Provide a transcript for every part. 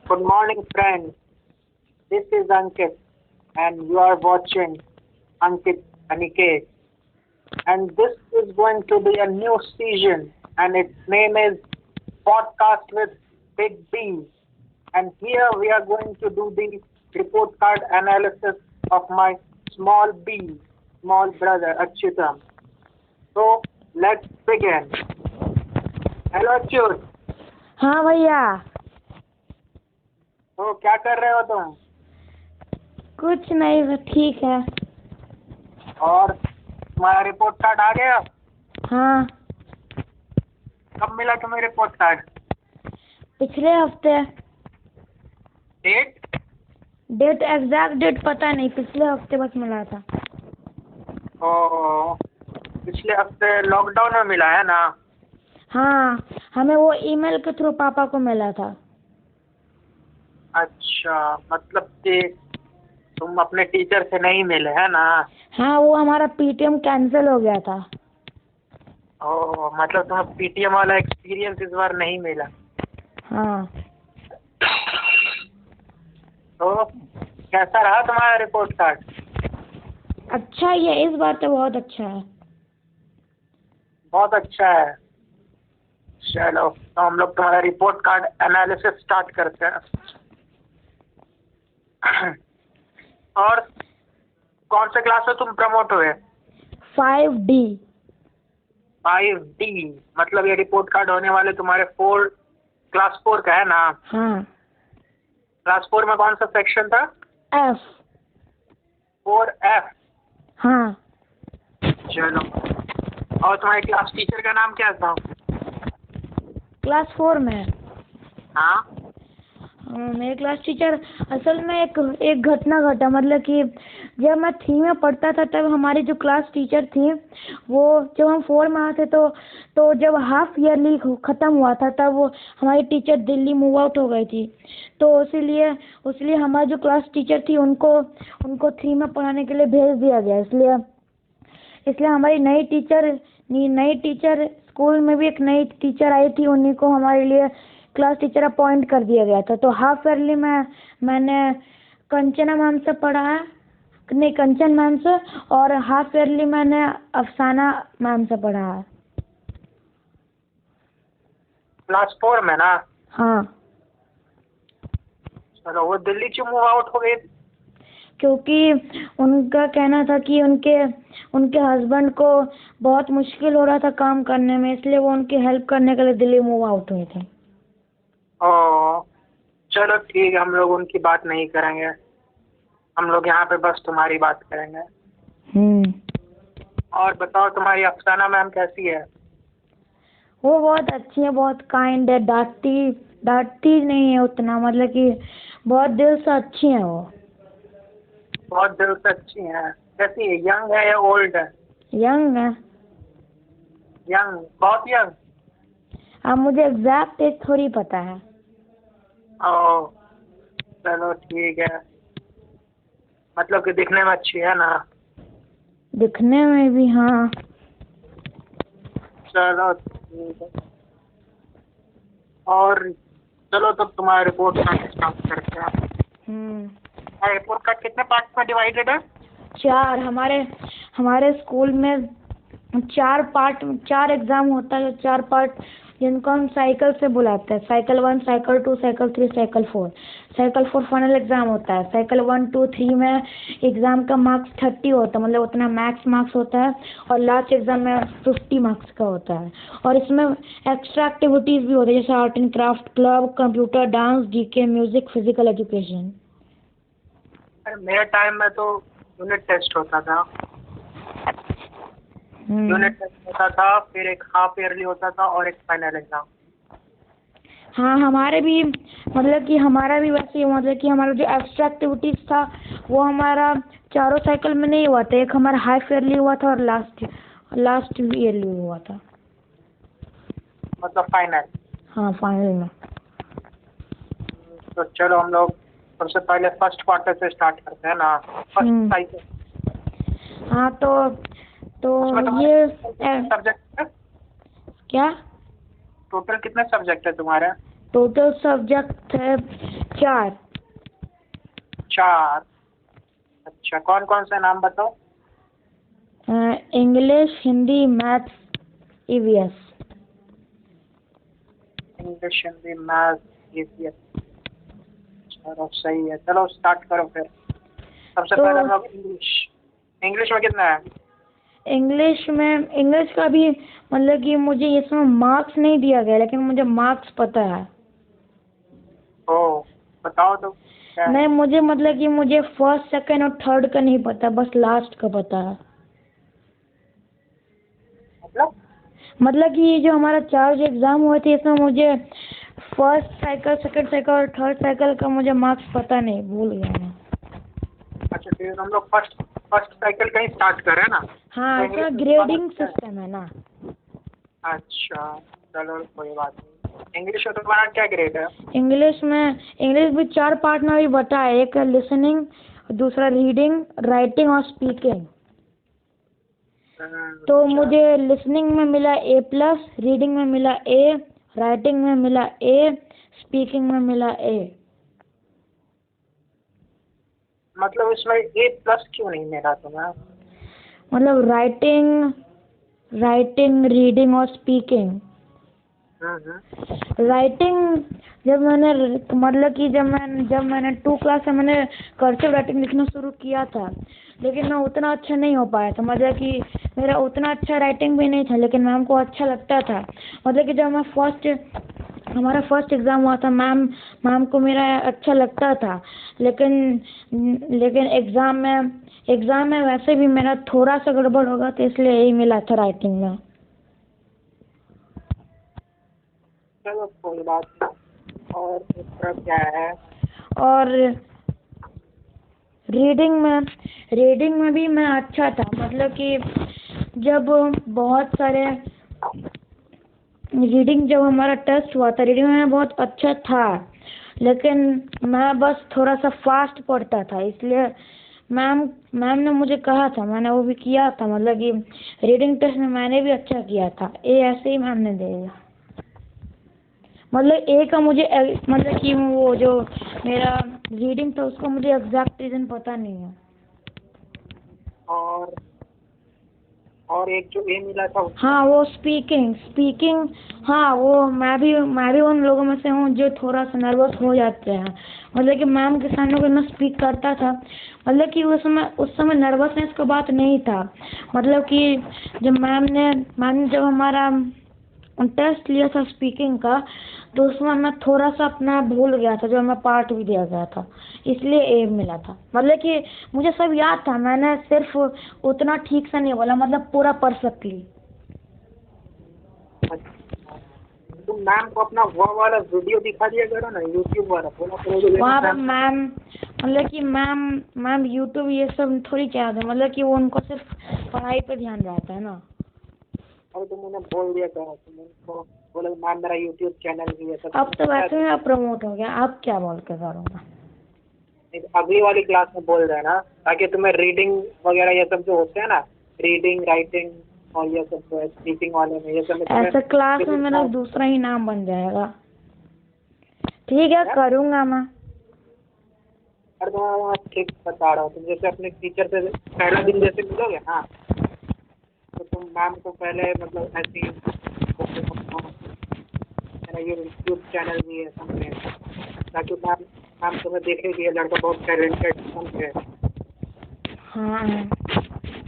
Good morning, friends. This is Ankit, and you are watching Ankit Aniket. And this is going to be a new season, and its name is Podcast with Big B. And here we are going to do the report card analysis of my small B, small brother Achyutam. So let's begin. Hello Achyut. हाँ भैया। तो क्या कर रहे हो तुम? कुछ नहीं, बस ठीक है। और तुम्हारा रिपोर्ट कार्ड आ गया? हाँ, कब मिला तुम्हें रिपोर्ट कार्ड? पिछले हफ्ते। डेट? डेट एग्जैक्ट डेट पता नहीं, पिछले हफ्ते बस मिला था। ओ, पिछले हफ्ते लॉकडाउन में मिला है ना? हाँ, हमें वो ईमेल के थ्रू पापा को मिला था। अच्छा, मतलब कि तुम अपने टीचर से नहीं मिले है ना? हाँ, वो हमारा पीटीएम कैंसिल हो गया था। ओ, मतलब तुम्हें पीटीएम वाला एक्सपीरियंस इस बार नहीं मिला? हाँ। तो कैसा रहा तुम्हारा रिपोर्ट कार्ड? अच्छा ही है, इस बार तो बहुत अच्छा है। बहुत अच्छा है। चलो, तो हम लोग तुम्हारा रिपोर्ट कार्ड एनालिसिस स्टार्ट करते हैं। और कौन से क्लास में तुम प्रमोट हुए? 5D। 5D, मतलब ये रिपोर्ट कार्ड होने वाले तुम्हारे क्लास 4 का है ना? हाँ। क्लास 4 में कौन सा सेक्शन था? F। 4F। हाँ। चलो, और तुम्हारे क्लास टीचर का नाम क्या था? क्लास 4 में। हाँ, मेरे क्लास टीचर, असल में एक घटना घटा, मतलब कि जब मैं 3 में पढ़ता था तब हमारी जो क्लास टीचर थी वो, जब हम 4 में आते तो जब हाफ ईयरली ख़त्म हुआ था तब वो हमारी टीचर दिल्ली मूव आउट हो गई थी। तो इसलिए हमारी जो क्लास टीचर थी उनको 3 में पढ़ाने के लिए भेज दिया गया। इसलिए हमारी नई टीचर स्कूल में भी एक नई टीचर आई थी, उन्हीं को हमारे लिए क्लास टीचर अपॉइंट कर दिया गया था। तो हाफ ईयरली में मैंने कंचन मैम से, और हाफ ईयरली मैंने अफसाना मैम से पढ़ा है। क्लास 4 में ना? हाँ। चलो, वो दिल्ली क्यों मूव आउट हो गई? क्योंकि उनका कहना था कि उनके हस्बैंड को बहुत मुश्किल हो रहा था काम करने में, इसलिए वो उनकी हेल्प करने के लिए दिल्ली मूव आउट हुए थे। ओ, चलो ठीक है, हम लोग उनकी बात नहीं करेंगे। हम लोग यहाँ पे बस तुम्हारी बात करेंगे। और बताओ, तुम्हारी अफसाना मैम कैसी है? वो बहुत अच्छी है, बहुत काइंड है। डांटती नहीं है उतना, मतलब कि बहुत दिल से अच्छी है वो। बहुत दिल से अच्छी है। कैसी है, यंग है या ओल्ड है? यंग है। यंग, बहुत यंग? अब मुझे एग्जैक्ट एज थोड़ी पता है। ओ, चलो ठीक है। मतलब कि दिखने में अच्छी है ना? दिखने में भी, हाँ। चलो ठीक है। और चलो, तब तुम्हारा रिपोर्ट कार्ड स्टार्ट करते हैं। रिपोर्ट कार्ड कितने पार्ट में डिवाइडेड है? 4। हमारे स्कूल में 4 एग्जाम होता है। 4 पार्ट, जिनको हम साइकिल से बुलाते हैं। Cycle 1, cycle 2, cycle 3, cycle 4। Cycle 4 final exam होता है। साइकिल 1, 2, 3 में एग्जाम का मार्क्स 30 होता है, मतलब उतना मैक्स मार्क्स होता है। और लास्ट एग्जाम में 50 मार्क्स का होता है। और इसमें एक्स्ट्रा एक्टिविटीज भी होती है, जैसे art and craft club, computer, dance, GK, music, physical education. मेरे टाइम में तो यूनिट टेस्ट होता था। यूनिट टेस्ट होता था, फिर एक हाफ ईयरली होता था और एक फाइनल एग्जाम। हाँ, हमारा भी वैसे ही, मतलब कि हमारा जो एक्स्ट्रा एक्टिविटीज था वो हमारा चारों साइकिल में नहीं हुआ था। एक हमारा हाफ ईयरली हुआ था और लास्ट ईयरली हुआ था। मतलब फाइनल? हाँ, फाइनल में। तो चलो, हम लोग सबसे पहले फर्स्ट क्वार्टर से स्टार्ट करते हैं ना। First cycle. हाँ, तो ये सब्जेक्ट है? क्या? टोटल कितने सब्जेक्ट है तुम्हारे? टोटल सब्जेक्ट है 4। 4। अच्छा, कौन कौन से नाम बताओ? English, Hindi, maths, EVS. English, Hindi, math, EVS. चलो सही है, चलो स्टार्ट करो फिर। सबसे पहले हम लोग इंग्लिश में कितना है? इंग्लिश का भी मतलब कि मुझे इसमें मार्क्स नहीं दिया गया, लेकिन मुझे मार्क्स पता है। ओ, बताओ तो क्या है? नहीं, मुझे मतलब कि मुझे फर्स्ट, सेकंड और थर्ड का नहीं पता, बस लास्ट का पता है। मतलब कि ये जो हमारा 4 एग्जाम हुए थे, इसमें मुझे फर्स्ट साइकिल, सेकंड साइकिल और थर्ड साइकिल का मुझे मार्क्स पता नहीं, भूल गया मैं। अच्छा, फिर हम लोग फर्स्ट साइकिल का ही स्टार्ट करें ना? हाँ, तो इसका इंग्लिश में ग्रेडिंग क्या है? सिस्टम है ना। अच्छा, चलो कोई बात नहीं। इंग्लिश में तुम्हारा क्या ग्रेड है? इंग्लिश भी 4 पार्ट में भी बटा है। एक लिसनिंग, दूसरा रीडिंग, राइटिंग और स्पीकिंग। तो अच्छा। मुझे लिसनिंग में मिला A+, रीडिंग में मिला A, राइटिंग में मिला A, स्पीकिंग में मिला A। मतलब इसमें A+ क्यों नहीं मिला तुम्हें? मतलब राइटिंग, रीडिंग और स्पीकिंग। राइटिंग जब मैंने मतलब कि जब मैंने 2 क्लास में मैंने कर्सिव राइटिंग लिखना शुरू किया था, लेकिन मैं उतना अच्छा नहीं हो पाया था। मतलब कि मेरा उतना अच्छा राइटिंग भी नहीं था, लेकिन मैम को अच्छा लगता था। मतलब कि जब हमारा फर्स्ट एग्जाम हुआ था, मैम को मेरा अच्छा लगता था, लेकिन एग्जाम में वैसे भी मेरा थोड़ा सा गड़बड़ होगा, तो इसलिए यही मिला था राइटिंग में। चलो कोई बात नहीं। और दूसरा क्या है? और रीडिंग में भी मैं अच्छा था। मतलब कि जब जब हमारा टेस्ट हुआ था, रीडिंग में बहुत अच्छा था, लेकिन मैं बस थोड़ा सा फास्ट पढ़ता था, इसलिए मैम ने मुझे कहा था, मैंने वो भी किया था। मतलब कि रीडिंग टेस्ट में मैंने भी अच्छा किया था। ऐसे ही मैम ने दे दिया। मतलब ए का मुझे मतलब कि वो जो मेरा रीडिंग था, उसका मुझे एग्जैक्ट रीजन पता नहीं है। और एक जो ए मिला था हाँ, वो स्पीकिंग। हाँ, वो मैं भी उन लोगों में से हूँ जो थोड़ा सा नर्वस हो जाते हैं। मतलब कि मैम के सामने कोई मैं स्पीक करता था, मतलब कि उस समय नर्वसनेस का बात नहीं था। मतलब कि जब मैम ने जब हमारा टेस्ट लिया था स्पीकिंग का, तो उसमें मैं थोड़ा सा अपना भूल गया था, जो हमें पार्ट भी दिया गया था, इसलिए ए मिला था। मतलब कि मुझे सब याद था, मैंने सिर्फ उतना ठीक से नहीं बोला, मतलब पूरा परफेक्टली। तुम मैम को अपना वो वाला वीडियो दिखा दिया करो ना, यूट्यूब वाला, बोला करो वहाँ पर मैम मतलब कि मैम यूट्यूब ये सब थोड़ी क्या है, मतलब कि वो उनको सिर्फ पढ़ाई पे ध्यान रहता है ना। अरे तुम उन्हें बोल दिया करो, तुम उनको बोलो मैम मेरा यूट्यूब चैनल भी है सब। अब तो वैसे ही प्रमोट हो गया, अब क्या बोल के करूँगा। अगली वाली क्लास में बोल देना, ताकि तुम्हें रीडिंग वगैरह ये सब जो होते हैं ना, रीडिंग, राइटिंग और ये सब स्पीकिंग वाले में, ये सब में ऐसा क्लास में मेरा दूसरा ही नाम बन जाएगा। ठीक है, करूँगा मैं। अरे मैं ट्रिक बता रहा हूँ, तुम जैसे अपने टीचर से पहला दिन जैसे मिलोगे ना, तो तुम मैम को पहले मतलब ऐसे ही मेरा ये यूट्यूब चैनल भी है समझे, ताकि मैम तुम्हें देखेगी ये लड़का बहुत टैलेंटेड समझे। हाँ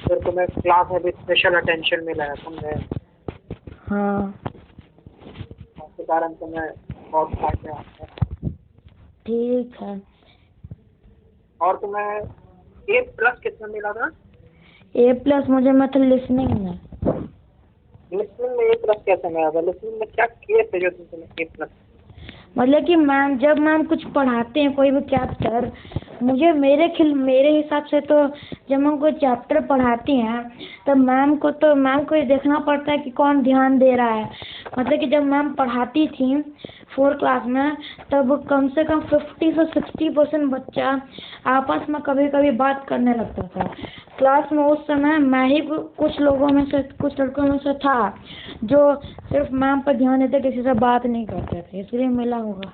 फिर तुम्हें क्लास में भी स्पेशल अटेंशन मिला है समझे। हाँ, उसके कारण तुम्हें बहुत फायदे आते हैं। ठीक है। और तुम्हें A+ कितना मिला था? A+ मुझे मतलब लिसनिंग में। लिसनिंग में A+ कैसे मिला था? लिसनिंग में क्या किए थे जो तुम्हें A+? मतलब कि जब मैम कुछ पढ़ाते हैं कोई भी चैप्टर, मुझे मेरे हिसाब से तो जब हम कोई चैप्टर पढ़ाती हैं, तब मैम को ये देखना पड़ता है कि कौन ध्यान दे रहा है। मतलब कि जब मैम पढ़ाती थी 4 क्लास में, तब कम से कम 50 से 60% बच्चा आपस में कभी कभी बात करने लगता था क्लास में। उस समय मैं ही कुछ लड़कों में से था जो सिर्फ मैम पर ध्यान देते, किसी से बात नहीं करते थे, इसलिए मिला होगा।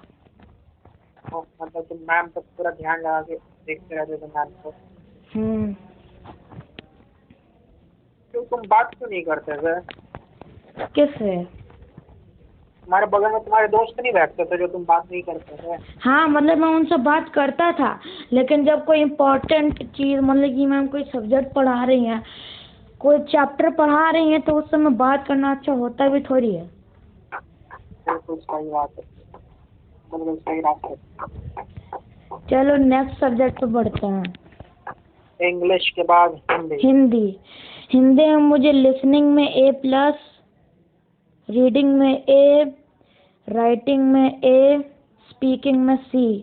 हो, मतलब तुम मैम पर पूरा ध्यान लगा के देखते रहते थे मैम को। क्यों तुम बात क्यों नहीं करते थे? किससे? तुम्हारे बगल में तुम्हारे दोस्त नहीं बैठते थे जो तुम बात नहीं करते थे? हाँ, मतलब मैं उनसे बात करता था, लेकिन जब कोई इम्पोर्टेंट चीज़, मतलब कि मैम कोई सब्जेक्ट पढ़ा रही हैं, कोई चैप्टर पढ़ा रही हैं, तो उस समय बात करना अच्छा होता भी थोड़ी है। बिल्कुल सही बात है, बिल्कुल सही रास्ते। चलो नेक्स्ट सब्जेक्ट पे बढ़ते हैं। इंग्लिश के बाद हिंदी। हिंदी। हिंदी में मुझे लिसनिंग में A+, रीडिंग में A, राइटिंग में A, स्पीकिंग में C।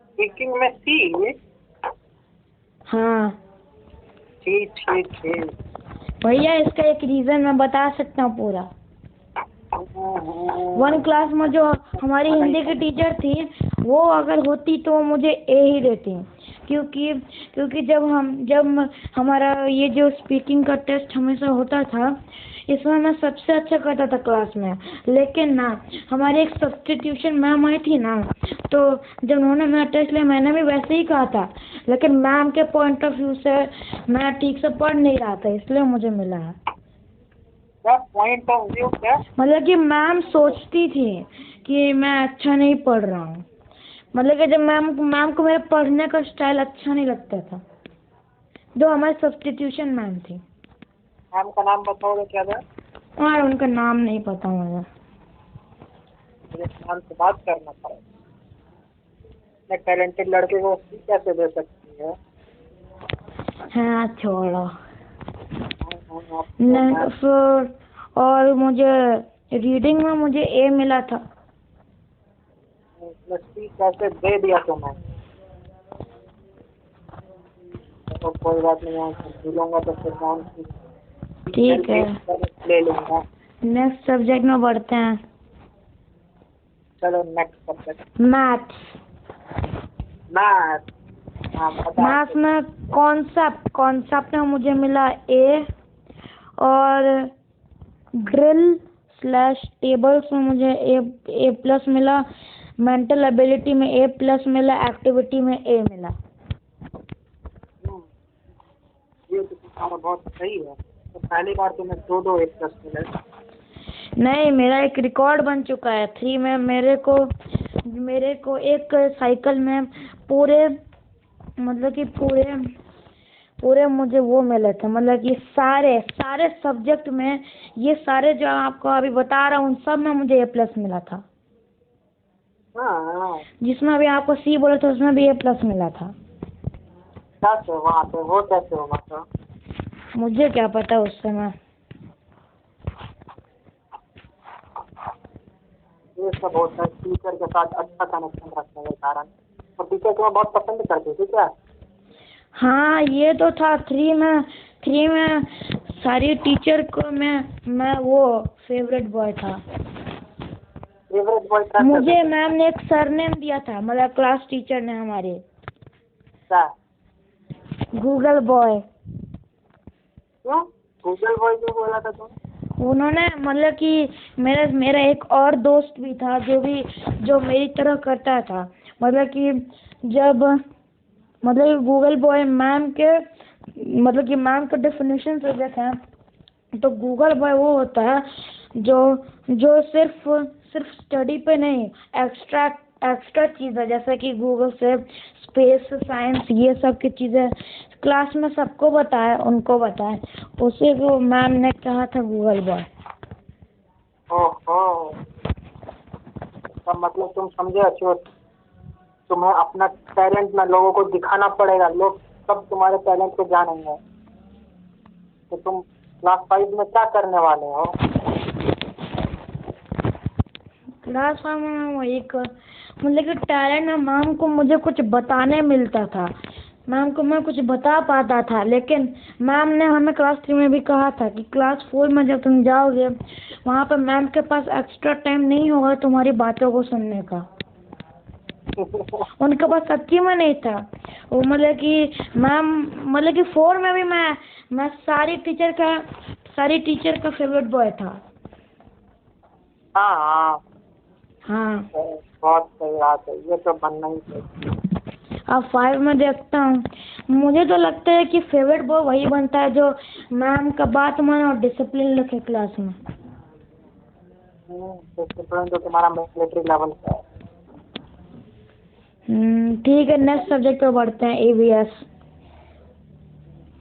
स्पीकिंग में सी? हाँ ठीक ठीक ठीक। भैया, इसका एक रीज़न मैं बता सकता हूँ पूरा। 1 क्लास में जो हमारी हिंदी की टीचर थी, वो अगर होती तो मुझे A ही देती, क्योंकि जब हमारा ये जो स्पीकिंग का टेस्ट हमेशा होता था, इसमें मैं सबसे अच्छा करता था क्लास में। लेकिन ना, हमारी एक सब्स्टिट्यूशन मैम आई थी ना, तो जब उन्होंने मेरा टेस्ट लिया, मैंने भी वैसे ही कहा था, लेकिन मैम के पॉइंट ऑफ व्यू से मैं ठीक से पढ़ नहीं रहा था, इसलिए मुझे मिला है। क्या पॉइंट ऑफ व्यू? क्या मतलब कि मैम सोचती थी कि मैं अच्छा नहीं पढ़ रहा हूँ, मतलब कि जब मैम को मेरे पढ़ने का स्टाइल अच्छा नहीं लगता था, जो हमारी सब्स्टिट्यूशन मैम थी। मैम का नाम बताओगे क्या था? और उनका नाम नहीं पता मुझे। मुझे मैम से बात करना पड़ेगा। इतने टैलेंटेड लड़के को सी कैसे दे सकती है? हाँ छोड़ो। मैम फिर और मुझे रीडिंग में मुझे A मिला था। ने सी कैसे दे दिया तुम्हें? तो कोई बात नहीं, मैं समझ लूंगा, तो फिर मैं उनकी ठीक है, ले लूंगा। नेक्स्ट सब्जेक्ट में बढ़ते हैं। चलो नेक्स्ट सब्जेक्ट। मैथ्स। मैथ। हाँ पता है। मैथ्स में कॉन्सेप्ट में मुझे मिला A, और ड्रिल/टेबल्स में मुझे A+ मिला, मेंटल एबिलिटी में A+ मिला, एक्टिविटी में A मिला। ये तो तुम्हारा बहुत सही है। तो पहली बार तुम्हें 2-2 A+ मिले। नहीं, मेरा एक रिकॉर्ड बन चुका है। 3 में मेरे को एक साइकिल में पूरे, मतलब कि पूरे मुझे वो मिले थे, मतलब कि सारे सब्जेक्ट में, ये सारे जो आपको अभी बता रहा हूँ, सब में मुझे A+ मिला था। हाँ। जिसमें अभी आपको C बोले थे, उसमें भी A+ मिला था। कैसे वहाँ पे वो कैसे होगा? था मुझे क्या पता उस समय। ये सब होता है टीचर के साथ अच्छा कनेक्शन रखने के कारण। तो टीचर तुम्हें बहुत पसंद करती थी क्या? हाँ, ये तो था। 3 में सारी टीचर को मैं वो फेवरेट बॉय था। फेवरेट बॉय कैसे? मुझे मैम ने एक सरनेम दिया था, मतलब क्लास टीचर ने हमारे, क्या? Google boy. क्यों गूगल बॉय क्यों बोला था तुम? उन्होंने, मतलब कि मेरा एक और दोस्त भी था, जो मेरी तरह करता था, मतलब कि जब, मतलब गूगल बॉय मैम के, मतलब कि मैम का डेफिनेशन से देखें, तो गूगल बॉय वो होता है जो सिर्फ स्टडी पे नहीं, एक्स्ट्रा चीज़ है, जैसे कि गूगल से स्पेस, साइंस, ये सब की चीज़ें क्लास में सबको उनको बताए, उसे वो मैम ने कहा था गूगल बॉय। ओहो, तो मतलब तुम समझे अच्छे। तुम्हें अपना टैलेंट ना लोगों को दिखाना पड़ेगा, लोग सब तुम्हारे टैलेंट को जानेंगे। तो तुम क्लास 5 में क्या करने वाले हो? क्लास में वही मतलब कि टैलेंट में मैम को मुझे कुछ बताने मिलता था, मैम को मैं कुछ बता पाता था, लेकिन मैम ने हमें क्लास 3 में भी कहा था कि क्लास 4 में जब तुम जाओगे, वहाँ पर मैम के पास एक्स्ट्रा टाइम नहीं होगा तुम्हारी बातों को सुनने का। उनके पास सच्ची में नहीं था वो, मतलब कि मैम, मतलब कि 4 में भी मैं सारी टीचर का फेवरेट बॉय था। हाँ हाँ। हाँ। बहुत सही बात है, ये तो बनना ही चाहिए। अब 5 में देखता हूँ। मुझे तो लगता है कि फेवरेट बॉय वही बनता है जो मैम का बात माने और डिसिप्लिन रखे क्लास में। डिसिप्लिन तो तुम्हारा मिलिट्री लेवल का है। ठीक है, नेक्स्ट सब्जेक्ट पे बढ़ते हैं, ईवीएस।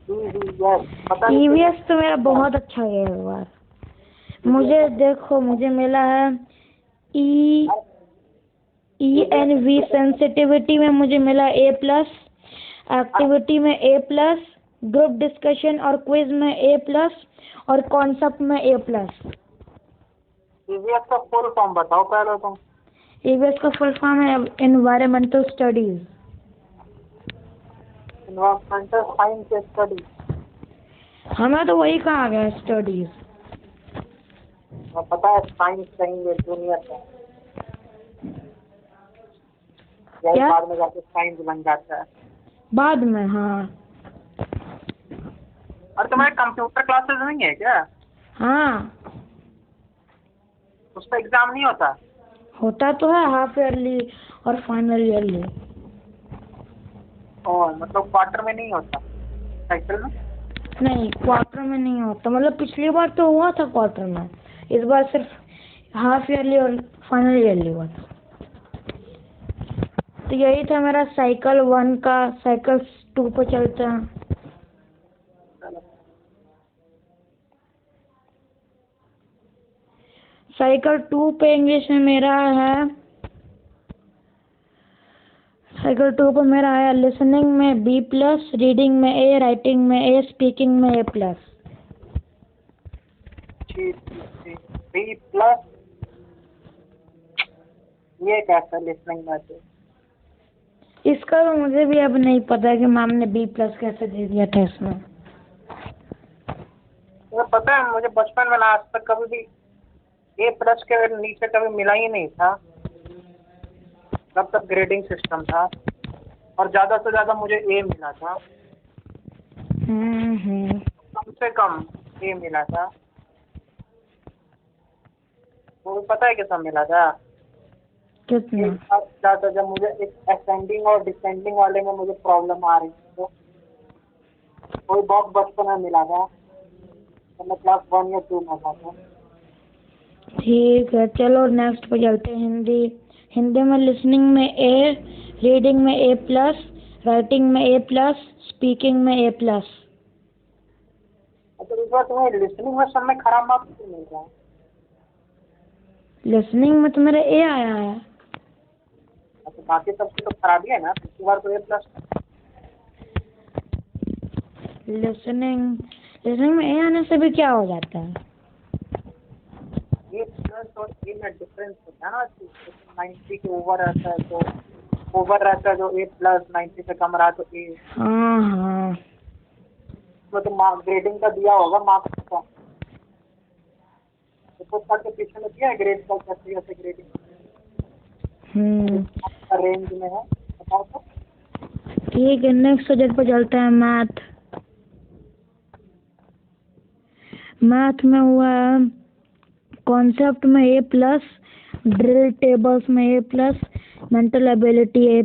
ईवीएस पता नहीं ईवीएस तो मेरा बहुत अच्छा गया है इस बार। मुझे देखो, मुझे मिला है ENV सेंसिटिविटी में मुझे मिला A+, एक्टिविटी में A+, ग्रुप डिस्कशन और क्विज में A+, और कॉन्सेप्ट में A+। ईवीएस का फुल फॉर्म बताओ पहले तुम। ईवीएस का फुल फॉर्म है environmental studies. Environmental science study. हमें तो वही कहा गया स्टडीज। पता है साइंस कहेंगे जूनियर का, यही क्या? बाद में जाके साइंस बन जाता है। बाद में, हाँ। और तुम्हारे कंप्यूटर क्लासेस नहीं है क्या? हाँ, उसका एग्जाम नहीं होता? होता तो है हाफ ईयरली और फाइनल ईयरली। मतलब क्वार्टर में नहीं होता, साइकिल में? नहीं, क्वार्टर में नहीं होता। मतलब पिछली बार तो हुआ था क्वार्टर में, इस बार सिर्फ हाफ ईयरली और फाइनल ईयरली हुआ था। तो यही था मेरा साइकिल 1 का। साइकिल 2 पे चलते हैं। साइकिल 2 पे इंग्लिश में मेरा है, साइकिल 2 पे मेरा है लिसनिंग में B+, रीडिंग में A, राइटिंग में A, स्पीकिंग में A+। B+, ये कैसा लिसनिंग में से? इसका तो मुझे भी अब नहीं पता कि मैम ने B+ कैसे दे दिया था इसमें। तो पता है मुझे बचपन में आज तक कभी भी A+ के नीचे कभी मिला ही नहीं था, तब तक ग्रेडिंग सिस्टम था, और ज़्यादा से ज़्यादा मुझे A मिला था। कम से कम A मिला था। वो पता है कितना मिला था? कितना? एक बार क्या था, जब मुझे एक असेंडिंग और डिसेंडिंग वाले में मुझे प्रॉब्लम आ रही थी, तो कोई बॉक्स बचपन में मिला था, तो मैं क्लास 1 या 2 में था। ठीक है, चलो नेक्स्ट पे चलते हैं। हिंदी। हिंदी में लिसनिंग में A, रीडिंग में A+, राइटिंग में A+, स्पीकिंग में A+। अच्छा, इस बार तुम्हें लिसनिंग में सब में खराब मार्क्स क्यों मिल रहा है? लिसनिंग में तो मेरा A आया है। अच्छा, बाकी सबकी तो खराबी है ना, पिछली बार तो A+ था। लिसनिंग में A आने से भी क्या हो जाता है? A+ और A में डिफरेंस होता है ना, 90 के ओवर रहता है तो ओवर रहता है जो A+, 90 से कम रहा तो A। हाँ हाँ। उसमें तो मार्क ग्रेडिंग का दिया होगा मार्क्स का, तो सर के पीछे में दिया है ग्रेड का, कैसे कैसे ग्रेडिंग रेंज में है, बताओ तो। ठीक है, नेक्स्ट सब्जेक्ट पे चलते हैं, मैथ। मैथ में हुआ है कॉन्सेप्ट में A+, ड्रिल टेबल्स में A+, mental ability A+,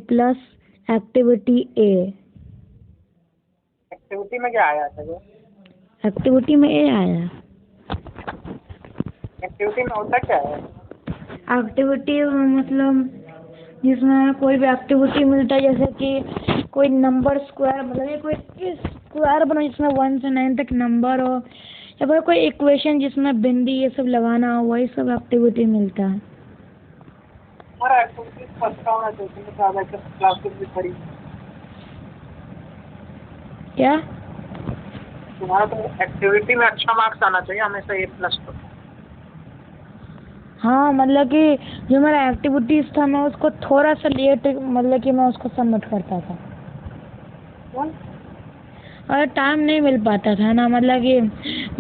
activity A। Activity में क्या आया था? जो एक्टिविटी में A आया। एक्टिविटी में होता क्या है? एक्टिविटी मतलब जिसमें कोई भी एक्टिविटी मिलता है, जैसे कि कोई नंबर स्क्वायर, मतलब ये कोई स्क्वायर बना जिसमें 1 से 9 तक नंबर हो, या फिर कोई इक्वेशन जिसमें बिंदी ये सब लगाना हो, वही सब एक्टिविटी मिलता है। हमारा एक्टिविटी तो अच्छा होना चाहिए, मैं ज़्यादा क्लासेस भी करी। क्या? तुम्हारा तो एक्टिविटी में अच्छा मार्क्स आना चाहिए हमेशा A+ तो। हाँ, मतलब कि जो मेरा एक्टिविटीज था मैं उसको थोड़ा सा लेट, मतलब कि मैं उसको सबमिट करता था और टाइम नहीं मिल पाता था ना। मतलब कि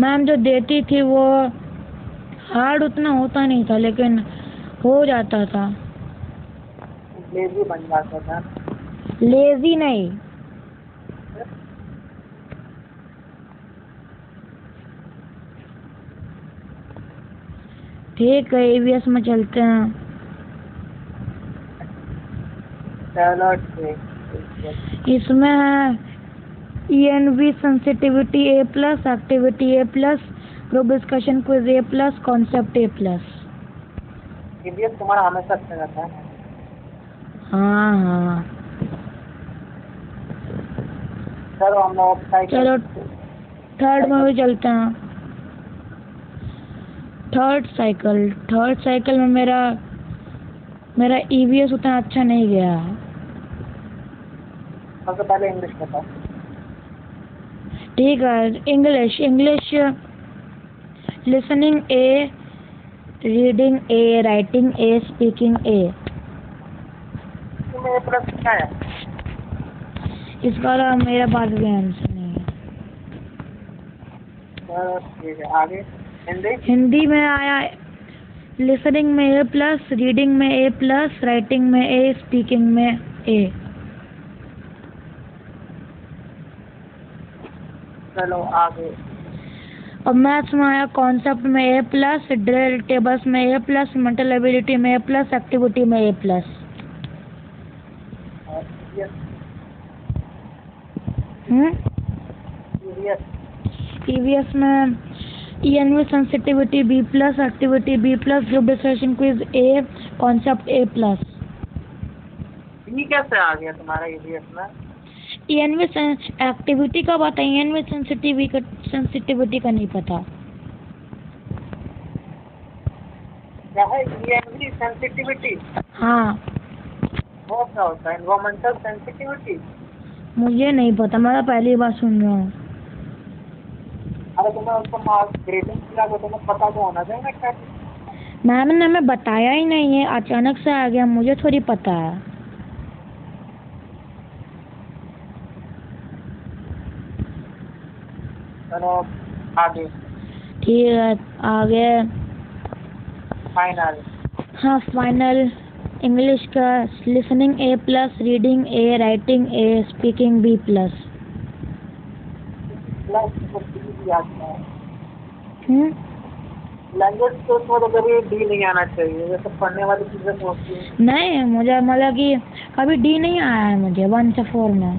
मैम जो देती थी वो हार्ड उतना होता नहीं था, लेकिन हो जाता था। लेजी बन जाता था। लेजी नहीं। ठीक है, ईवीएस में चलते हैं। चलो ठीक। इसमें है ENV sensitivity A+, activity A+, group discussion quiz A+, concept A+। EVS तुम्हारा हमेशा अच्छा रहता है ना। हाँ। चलो हम लोग चलो थर्ड में भी चलते हैं। थर्ड साइकिल में मेरा EVS उतना अच्छा नहीं गया। सबसे पहले इंग्लिश बताओ। ठीक है, English listening A, reading A, writing A, speaking A। इसमें प्लस क्या है? इसका मेरा पास भी आंसर नहीं है। चलो ठीक है, आगे हिंदी में आया लिसनिंग में A+, रीडिंग में A+, राइटिंग में A, स्पीकिंग में A। चलो आगे। और मैथ्स में आया कॉन्सेप्ट में A+, ड्रिल टेबल्स में A+, मेंटल एबिलिटी में A+, एक्टिविटी में A+। EVS में ENV sensitivity B+, activity B+, group discussion quiz A, concept A+। ये कैसे आ गया तुम्हारा ईवीएस में? ENV एक्टिविटी का पता है, ENV सेंसिटिविटी का नहीं पता। क्या है ENV सेंसिटिविटी? हाँ। वो क्या होता है? Environmental sensitivity? मुझे नहीं पता, मैं तो पहली बार सुन रहा हूँ। अरे तुम्हें उसको मार्क्स ग्रेडिंग किया तो तुम्हें पता तो होना चाहिए ना क्या? मैम ने हमें बताया ही नहीं है, अचानक से आ गया, मुझे थोड़ी पता है। चलो आगे। ठीक है, आगे फाइनल। हाँ, फाइनल इंग्लिश का listening A+, reading A, writing A, speaking B+। Plus तो डी भी आता है। लैंग्वेज तो उसमें तो कभी डी नहीं आना चाहिए, जैसे पढ़ने वाली चीजें तो होती है। नहीं, मुझे मतलब कि कभी D नहीं आया है मुझे 1 से 4 में।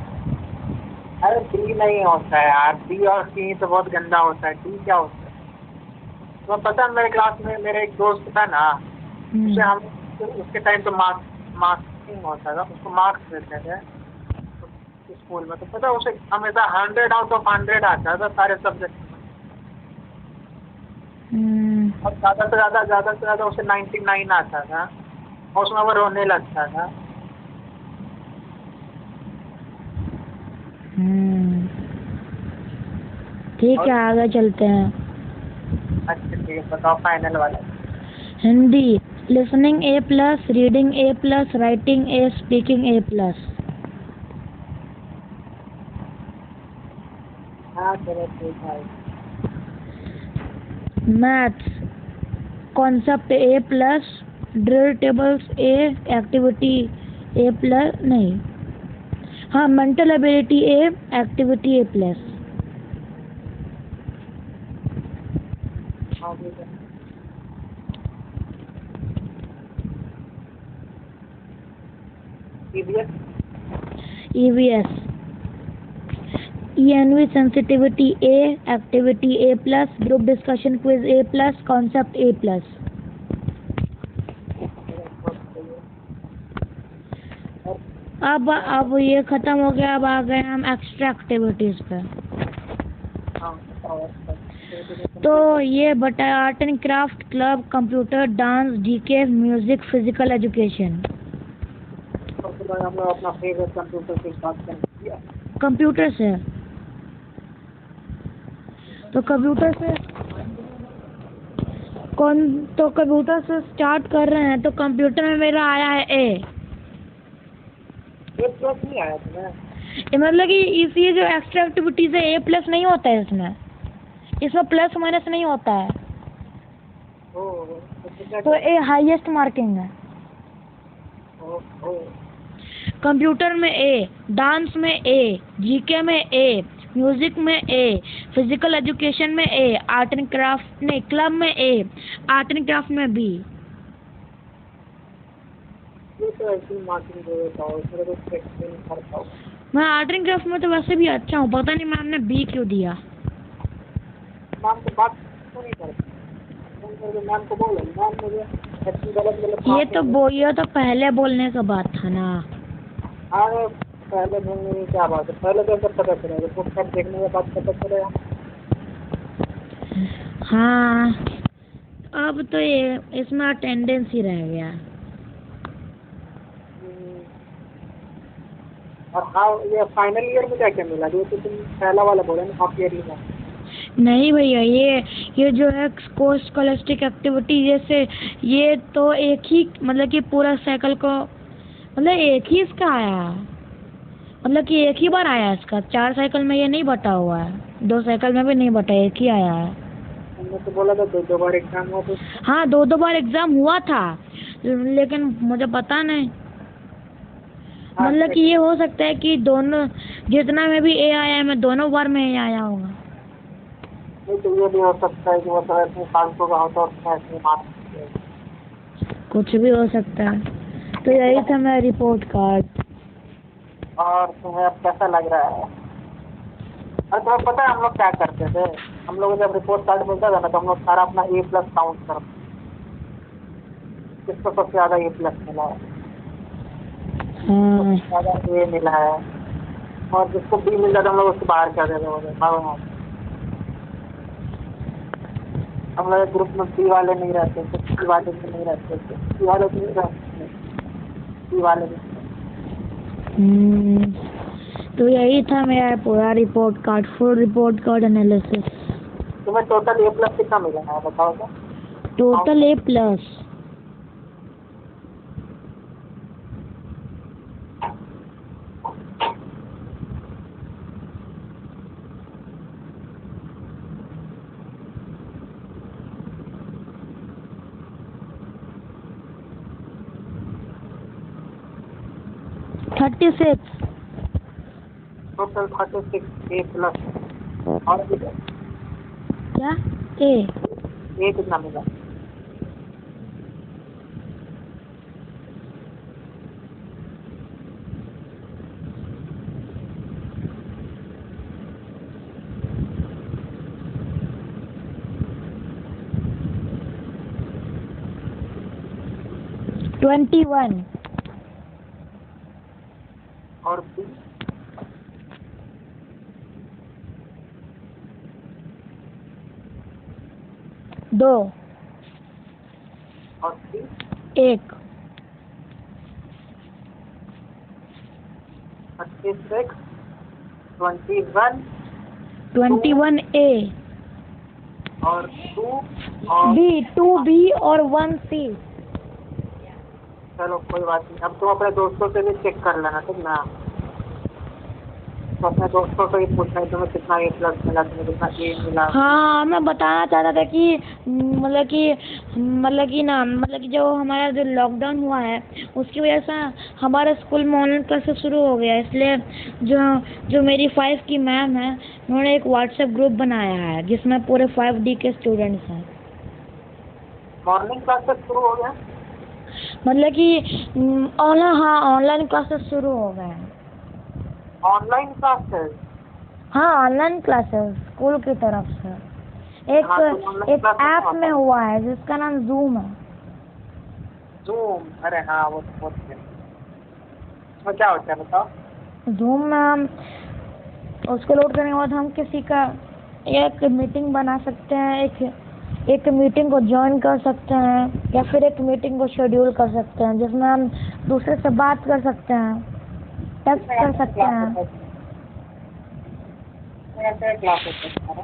अरे डी नहीं होता है यार, डी और सी तो बहुत गंदा होता है, डी क्या होता है? तो पता है मेरे क्लास में मेरा एक दोस्त था ना, उसे हम उसके टाइम तो मार्क्सिंग होता था, उसको मार्क्स देते थे स्कूल में, तो पता है उसे हमेशा 100 आउट ऑफ 100 आता था सारे सब्जेक्ट में। और ज़्यादा से ज़्यादा उसे 99 आता था और उसमें वो रोने लगता था। ठीक है, आगे चलते हैं। अच्छा ठीक है, बताओ फाइनल वाला। Hindi listening A+, reading A+, writing A, speaking A+। हाँ चलो ठीक है। Maths concept A+, drill tables A, activity A+, नहीं, हाँ, mental ability A, activity A+। EVS ENV sensitivity A, activity A+, group discussion quiz A+, concept A+। अब ये खत्म हो गया, अब आ गए हम एक्स्ट्रा एक्टिविटीज पे। तो ये बताया art and craft, club, computer, dance, GK, music, physical education. हम लोग अपना फेवरेट कंप्यूटर से बात करेंगे। कंप्यूटर से तो कंप्यूटर से स्टार्ट कर रहे हैं। तो कंप्यूटर में मेरा आया है A। प्लस नहीं आया तुम्हें? मतलब कि इसी जो एक्स्ट्रा एक्टिविटीज है A+ नहीं होता है इसमें प्लस माइनस नहीं होता है। तो A हाईएस्ट मार्किंग है। कंप्यूटर में A, डांस में A, GK में A, म्यूजिक में A, फिजिकल एजुकेशन में A, आर्ट एंड क्राफ्ट नहीं, क्लब में A, आर्ट एंड क्राफ्ट में B। ये तो ऐसे ही मार्किंग दे देता हूँ, इसमें तो चेक नहीं करता हूँ। मैं आर्ट एंड क्राफ्ट में तो वैसे भी अच्छा हूँ, पता नहीं मैम ने बी क्यों दिया। मैम को बात क्यों नहीं करते? मैम को बोलो, मैम मुझे ऐसी गलत ये तो पहले बोलने का बात था ना। हाँ, पहले बोलने में क्या बात है, पहले तो सब पता चलेगा, रिपोर्ट कार्ड देखने के बाद पता चलेगा। हाँ, अब तो ये इसमें अटेंडेंस ही रह गया। और हाँ, ये फाइनल ईयर में क्या क्या मिला? ये तो तुम पहला वाला बोला ना, हाफ ईयरली में। नहीं भैया, ये जो है स्कॉलस्टिक एक्टिविटी, जैसे ये तो एक ही मतलब कि पूरा साइकिल को मतलब एक ही इसका आया, मतलब कि एक ही बार आया इसका। 4 साइकिल में ये नहीं बटा हुआ है, 2 साइकिल में भी नहीं बटा, एक ही आया है। तुमने तो बोला था 2 बार एग्जाम हुआ तो। हाँ, 2 बार एग्जाम हुआ था, लेकिन मुझे पता नहीं, मतलब कि ये हो सकता है कि दोनों, जितना में भी ए आया है मैं दोनों बार में ए आया होगा। नहीं तो ये भी हो सकता है कि वो तो ऐसे 500 का होता है, उसमें मार्क्स कुछ भी हो सकता है। तो यही था मेरा रिपोर्ट कार्ड। और तुम्हें अब कैसा लग रहा है? और तुम्हें पता है हम लोग क्या करते थे? हम लोग जब रिपोर्ट कार्ड मिलता था ना, तो हम लोग सारा अपना A+ काउंट करते, किसको सबसे ज्यादा A+ मिला है, सबसे ज्यादा A मिला है, और जिसको B मिल जाता हम लोग उसको बाहर कर देते थे। हम लोग ग्रुप में B वाले नहीं रहते थे, C वाले भी नहीं रहते थे, C वाले भी नहीं रहते थे, B वाले भी। तो यही था मेरा पूरा report card, full report card analysis. तुम्हें टोटल A+ कितना मिला है बताओ तो? Total A+। Total 36 A+। और क्या ए कितना मिला? $21। और B? 2। और C? 1। 36, 21, 21A और 2 और B, 2B और 1C। चलो कोई बात नहीं, अब तुम अपने दोस्तों से भी चेक कर लेना, ठीक ना? तो अपने दोस्तों से ही पूछना है तुम्हें कितना A+ मिला, तुम्हें कितना A मिला। हाँ, मैं बताना चाहता था कि मतलब कि जो हमारा जो लॉकडाउन हुआ है उसकी वजह से हमारे स्कूल में ऑनलाइन क्लासेस शुरू हो गया, इसलिए जो मेरी 5 की मैम है, उन्होंने एक व्हाट्सएप ग्रुप बनाया है जिसमें पूरे 5D के स्टूडेंट्स हैं। मॉर्निंग क्लासेस शुरू हो गया? मतलब कि ऑनलाइन क्लासेस शुरू हो गए हैं। Online classes? हाँ, ऑनलाइन क्लासेस स्कूल की तरफ से एक ऐप में हुआ है जिसका नाम जूम है। जूम? अरे हाँ, वो तो बहुत है। उसमें क्या होता है बताओ? जूम में हम उसको लोड करने के बाद हम किसी का एक मीटिंग बना सकते हैं, एक मीटिंग को ज्वाइन कर सकते हैं, या फिर एक मीटिंग को शेड्यूल कर सकते हैं जिसमें हम दूसरे से बात कर सकते हैं, टेक्स्ट कर सकते हैं। क्लास होता है?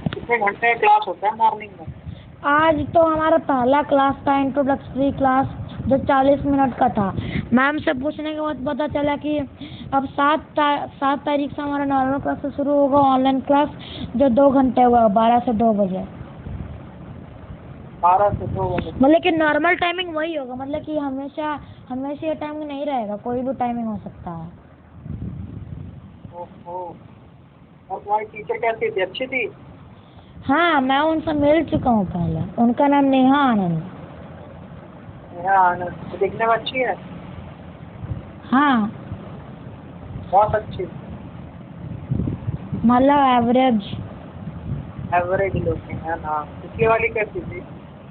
कितने घंटे क्लास होता है मॉर्निंग में? आज तो हमारा पहला क्लास था, इंट्रोडक्टरी क्लास, जो 40 मिनट का था। मैम से पूछने के बाद पता चला कि अब 7 तारीख से हमारा नॉर्मल क्लास शुरू होगा, ऑनलाइन क्लास, जो 2 घंटे हुआ, 12 से 2 बजे। 12 से 2 बजे? मतलब कि नॉर्मल टाइमिंग वही होगा, मतलब कि हमेशा ये टाइमिंग नहीं रहेगा, कोई भी टाइमिंग हो सकता है। ओहो। और तुम्हारी टीचर कैसी थी, अच्छी थी? हाँ, मैं उनसे मिल चुका हूँ पहले, उनका नाम नेहा आनंद। तो दिखने में अच्छी है, हाँ बहुत अच्छी, मतलब एवरेज। एवरेज लुकिंग है ना। पिछली वाली कैसी थी,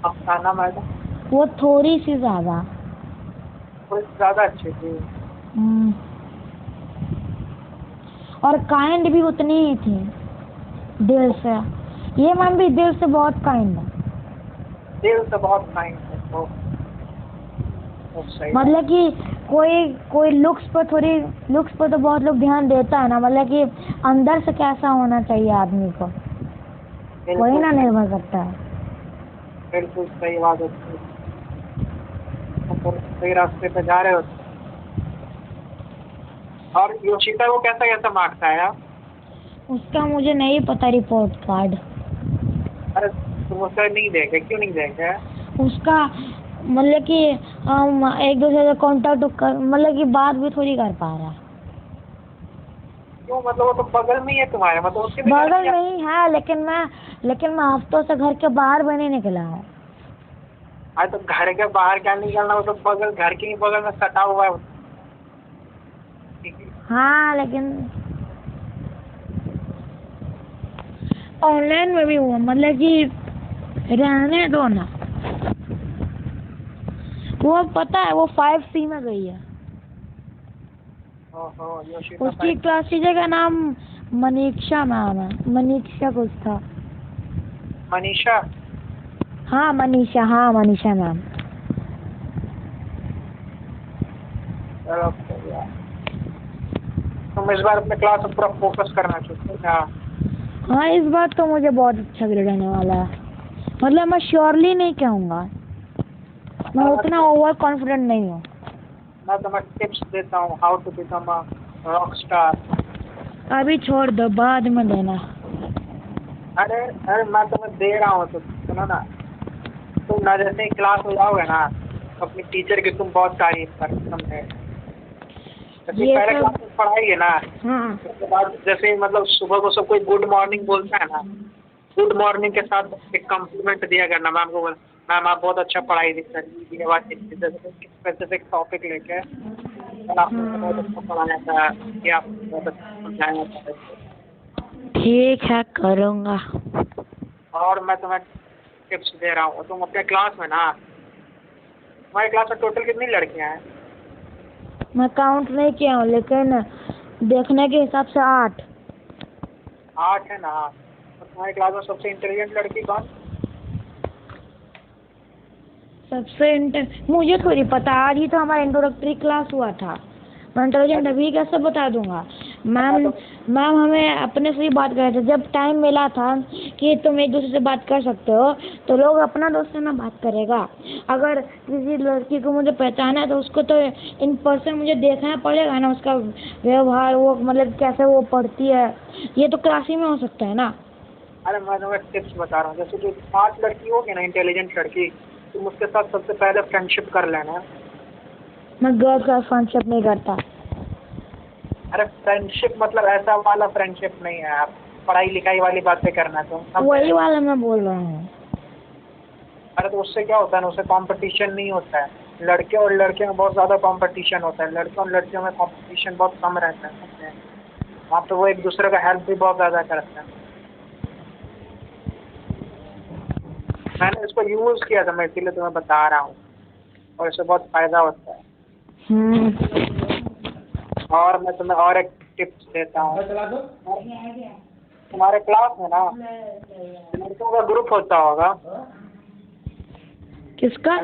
अफसाना मैडम? वो थोड़ी सी ज़्यादा। थोड़ी ज़्यादा अच्छी थी। हम्म, और काइंड भी उतनी ही थी, दिल से। ये मैम भी दिल से बहुत काइंड है। दिल से बहुत काइंड है, तो सही है। मतलब कि कोई लुक्स पर तो बहुत लोग ध्यान देता है ना, मतलब कि अंदर से कैसा होना चाहिए आदमी को, वही ना निर्भर करता है। बिल्कुल सही बात है। तो सही रास्ते पे जा रहे हो। और योशिता को कैसा कैसा मार्क्स आया? उसका मुझे नहीं पता रिपोर्ट कार्ड। अरे तुम उसका नहीं देखे, क्यों नहीं देखे? उसका मतलब कि हम एक दूसरे से कांटेक्ट कर, मतलब कि बात भी थोड़ी कर पा रहा। क्यों, मतलब वो तो बगल में ही है तुम्हारे, मतलब उसके भी बगल लड़कियां? में ही है, लेकिन मैं हफ्तों से घर के बाहर भी नहीं निकला है। अरे तो घर के बाहर क्या निकलना, वो तो बगल, घर के ही बगल में सटा हुआ है। हाँ लेकिन ऑनलाइन में भी हुआ, मतलब कि रहने दो ना। वो पता है वो 5C में गई है। ओहो, योशिता उसकी क्लास टीचर का नाम मनीषा मैम है, मनीषा कुछ था। मनीषा? हाँ मनीषा मैम। चलो सही है। तुम इस बार अपने क्लास में पूरा फोकस करना चाहिए क्या? हाँ इस बार तो मुझे बहुत अच्छा ग्रेड आने वाला है, मतलब मैं श्योरली नहीं कहूँगा, मैं उतना ओवर कॉन्फिडेंट नहीं हूँ। मैं तुम्हें टिप्स देता हूँ, how to become a rock star. अभी छोड़ दो, बाद में देना। अरे अरे मैं तुम्हें दे रहा हूँ तो सुनो ना। तुम ना जैसे ही क्लास में जाओगे ना, अपनी टीचर की तुम बहुत तारीफ कर समझे। जैसे ये पहले सब क्लास में पढ़ाई है ना, हाँ उसके बाद जैसे मतलब सुबह को सब कोई गुड मॉर्निंग बोलता है ना, गुड मॉर्निंग के साथ एक कम्प्लीमेंट दिया करना मैम को। मैम आप बहुत अच्छा पढ़ाई करी, ये बात स्पेसिफिक टॉपिक लेके कल आपने बहुत अच्छा पढ़ाया था, ये आपने बहुत अच्छा समझाया था। ठीक है करूँगा। और मैं तुम्हें टिप्स दे रहा हूँ, तुम अपने क्लास में ना, हमारी क्लास में टोटल कितनी लड़कियाँ हैं? मैं काउंट नहीं किया हूँ, लेकिन देखने के हिसाब से 8। 8 है ना। और तुम्हारी क्लास में सबसे इंटेलिजेंट लड़की कौन? मुझे थोड़ी पता, आज ही तो हमारा इंट्रोडक्टरी क्लास हुआ था, मैं इंटेलिजेंट अभी कैसे बता दूंगा। मैम हमें अपने से ही बात कर रहे थे, जब टाइम मिला था कि तुम एक दूसरे से बात कर सकते हो तो लोग अपना दोस्त से ना बात करेगा। अगर किसी लड़की को मुझे पहचाना है तो उसको तो इन पर्सन मुझे देखना पड़ेगा ना, उसका व्यवहार, वो मतलब कैसे वो पढ़ती है, ये तो क्लास ही में हो सकता है ना। अरे मैं तुम्हें टिप्स बता रहा हूँ, जैसे जो 5 लड़की होगी ना इंटेलिजेंट लड़की, तुम उसके साथ सबसे पहले फ्रेंडशिप कर लेना। मैं गर्ल्स का फ्रेंडशिप नहीं करता। अरे फ्रेंडशिप मतलब ऐसा वाला फ्रेंडशिप नहीं है, आप पढ़ाई लिखाई वाली बातें करना तुम। वही वाला मैं बोल रहा हूँ। अरे तो उससे क्या होता है ना, उससे कंपटीशन नहीं होता है। लड़के और लड़कियों में बहुत ज़्यादा कंपटीशन होता है, लड़के और लड़कियों में कंपटीशन बहुत कम रहता है, समझे? वहाँ पे वो एक दूसरे का हेल्प भी बहुत ज़्यादा करते हैं। मैंने इसको यूज़ किया था, मैं इसीलिए तुम्हें बता रहा हूँ, और इससे बहुत फ़ायदा होता है। और मैं तुम्हें और एक टिप्स देता हूँ। तुम्हारे क्लास में ना लड़कों का ग्रुप होता होगा। किसका?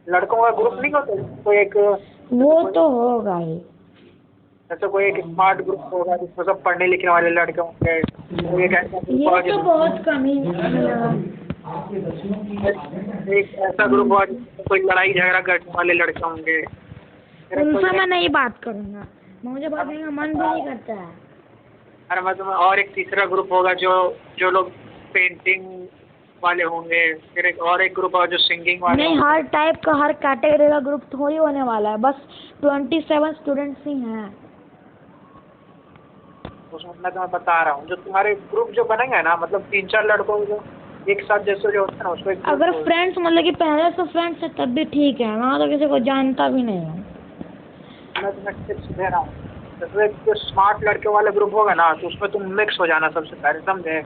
लड़कों का ग्रुप नहीं होता कोई एक? वो तो होगा ही। जैसे कोई एक स्मार्ट ग्रुप होगा जिसमें सब पढ़ने लिखने वाले लड़के होंगे, कोई एक ऐसा ग्रुप होगा ये तो बहुत कम ही एक ऐसा ग्रुप होगा जिसमें कोई लड़ाई झगड़ा करने वाले लड़के होंगे। उनसे मैं नहीं बात करूँगा, मुझे बात करने का मन भी नहीं करता है। अरे मैं तुम्हें और एक तीसरा ग्रुप होगा जो जो लोग पेंटिंग वाले होंगे, फिर एक ग्रुप होगा जो सिंगिंग वाले नहीं, होंगे। हर टाइप का, हर कैटेगरी का ग्रुप थोड़ी होने वाला है, बस 27 स्टूडेंट्स ही हैं। उसमें मैं तुम्हें बता रहा हूँ, जो तुम्हारे ग्रुप जो बनेंगे ना, मतलब 3-4 लड़कों जो एक साथ जैसे जो होता है ना उसको एक अगर फ्रेंड्स मतलब कि पहले से फ्रेंड्स है तब भी ठीक है, वहाँ तो किसी को जानता भी नहीं है। मैं तुम्हें टिप्स दे रहा हूँ। जैसे जो स्मार्ट लड़के वाले ग्रुप होगा ना तो उसमें तुम मिक्स हो जाना सबसे पहले, समझे?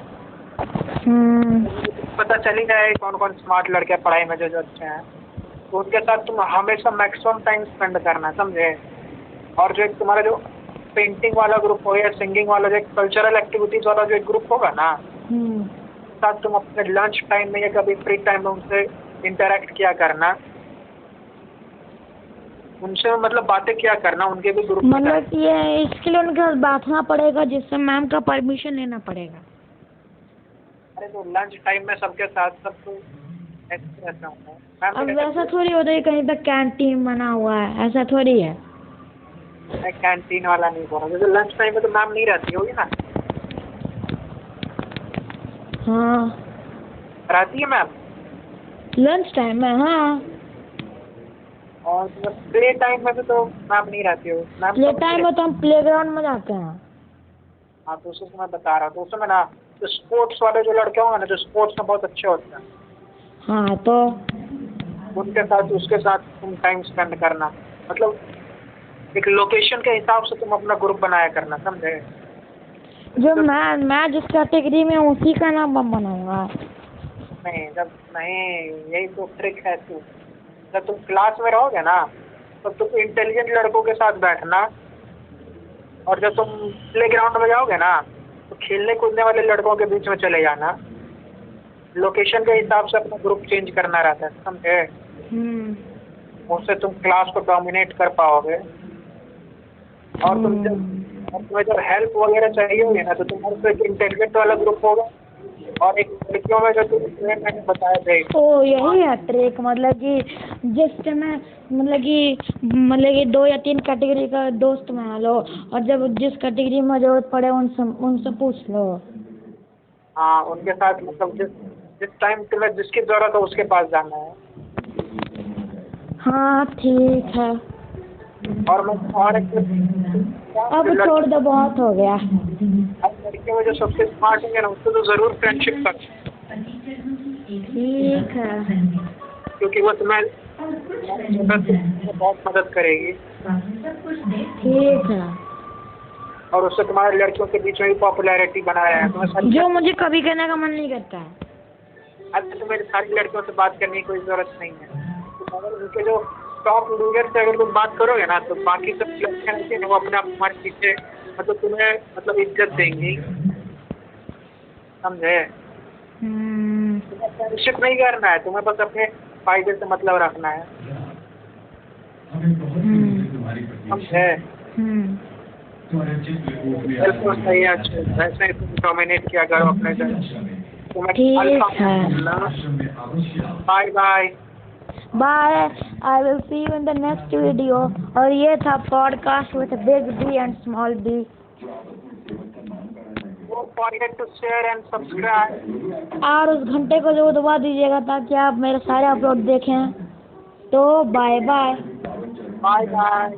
पता चल ही जाए कौन कौन स्मार्ट लड़के हैं पढ़ाई में जो जो अच्छे हैं, तो उनके साथ तुम हमेशा मैक्सिमम टाइम स्पेंड करना, समझे? और जो एक तुम्हारा जो पेंटिंग वाला ग्रुप हो या सिंगिंग वाला जो कल्चरल एक्टिविटीज वाला जो एक ग्रुप होगा ना, साथ तुम अपने लंच टाइम में या कभी फ्री टाइम में उनसे इंटरेक्ट किया करना, उनसे मतलब बातें किया करना, उनके भी ग्रुप में। मतलब कि ये इसके लिए उनके साथ बैठना पड़ेगा जिससे मैम का परमिशन लेना पड़ेगा। अरे तो लंच टाइम में सबके साथ सब तो ऐसे रहता हूँ मैम। अब वैसा थोड़ी होता है कहीं तक कैंटीन बना हुआ है, ऐसा थोड़ी है। मैं कैंटीन वाला नहीं बोल रहा, जैसे लंच टाइम में तो मैम नहीं रहती होगी ना? हाँ रहती है मैम। लंच टाइम में, हाँ। और प्ले टाइम में भी तो मैम नहीं रहती हो मैम। प्ले टाइम में तो हम प्लेग्राउंड में जाते हैं। हाँ तो उसी से मैं बता रहा हूँ, तो उसमें ना जो स्पोर्ट्स वाले जो लड़के होंगे ना जो स्पोर्ट्स में बहुत अच्छे होते हैं, हाँ तो उनके साथ उसके साथ तुम टाइम स्पेंड करना, मतलब एक लोकेशन के हिसाब से तुम अपना ग्रुप बनाया करना, समझे? जो मैं जिस कैटेगरी में हूँ उसी का नाम हम बनाऊंगा। नहीं जब नहीं, यही तो ट्रिक है। तू जब तुम क्लास में रहोगे ना तो तुम इंटेलिजेंट लड़कों के साथ बैठना, और जब तुम प्ले ग्राउंड में जाओगे ना तो खेलने कूदने वाले लड़कों के बीच में चले जाना। लोकेशन के हिसाब से अपना ग्रुप चेंज करना रहता है, समझे? उससे तुम क्लास को डोमिनेट कर पाओगे। और तुम्हें जब हेल्प वगैरह चाहिए होगी ना तो तुम्हारे को एक इंटेलिजेंट वाला ग्रुप होगा, और एक लड़कियों में जो मैंने बताया थे। ओ यही है ट्रिक, मतलब कि जिस समय मतलब कि 2 या 3 कैटेगरी का दोस्त बना लो, और जब जिस कैटेगरी में जरूरत पड़े उनसे पूछ लो। हाँ उनके साथ मतलब जिस टाइम तुम्हें जिसकी जरूरत हो उसके पास जाना है। हाँ ठीक है। और मैं और एक अब छोड़ दो, बहुत हो गया। लड़कियों में जो सबसे स्मार्ट होंगे ना उससे तो जरूर फ्रेंडशिप कर, ठीक है। क्योंकि वो तुम्हें बहुत मदद करेगी। ठीक है। और उससे तुम्हारे लड़कियों के बीच में भी पॉपुलैरिटी बना रहा है तुम्हें। जो मुझे कभी करने का मन नहीं करता है। अब तो मेरी सारी लड़कियों से बात करने की कोई जरूरत नहीं है। तो अगर उनके जो टॉप लीडर से अगर तुम बात करोगे ना तो बाकी सब लड़कियां रहती है ना वो अपने आप तुम्हारे पीछे मतलब तुम्हें मतलब इज्जत देंगी, समझे? तुम्हें फ्रेंडशिप नहीं करना है, तुम्हें बस अपने फायदे से मतलब रखना है, समझे? बिल्कुल सही है। वैसे ही तुम डोमिनेट किया करो अपने घर। ठीक है। Bye bye. Bye. I will see you in the next video. और ये था podcast with Big B and Small B. Don't forget to share and subscribe. और उस घंटे को जरूर दबा दीजिएगा ताकि आप मेरे सारे अपलोड देखें। तो बाय बाय। Bye bye.